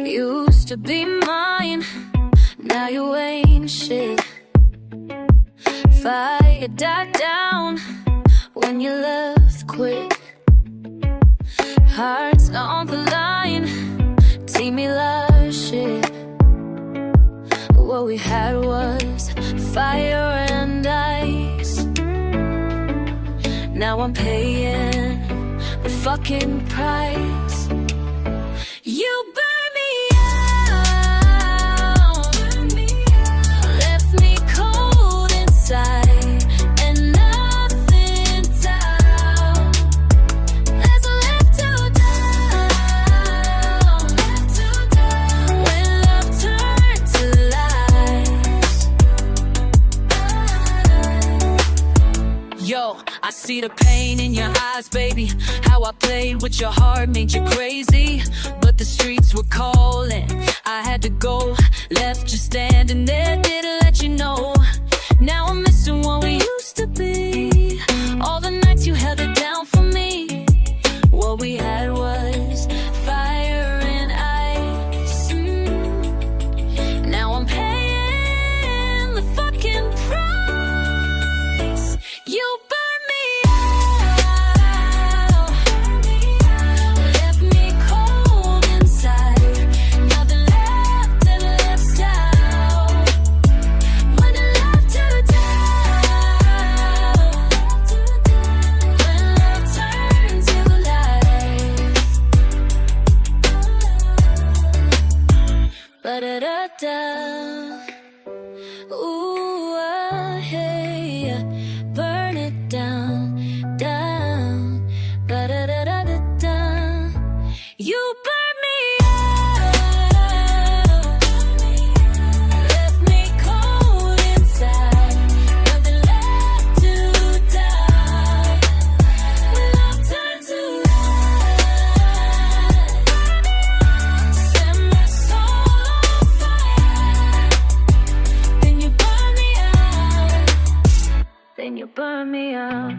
Used to be mine, now you ain't shit. Fire died down when you left quick. Hearts on the line, team me like shit. What we had was fire and ice. Now I'm paying the fucking price. You burn me out, left me cold inside, and nothing's out. There's left to down, when love turned to lies. Yo, I see the pain in your eyes, baby. How I played with your heart made you crazy, but the streets were calling. I had to go, left you standing there, didn't let you know. Now I'm missing what we used to be. All the nights you held it down for me. What we had was fire and ice. Now I'm paying the fucking price. You burn me out, left me cold inside, nothing left and left out. When the love turned down, when love turns to lies. Ba-da-da-da. Ooh, hey, burn it down, down. Ba-da-da-da-da-da. You burn me out, left me cold inside, nothing left to die. When love turned to lies, set my soul on fire. Then you burn me out, then you burn me out.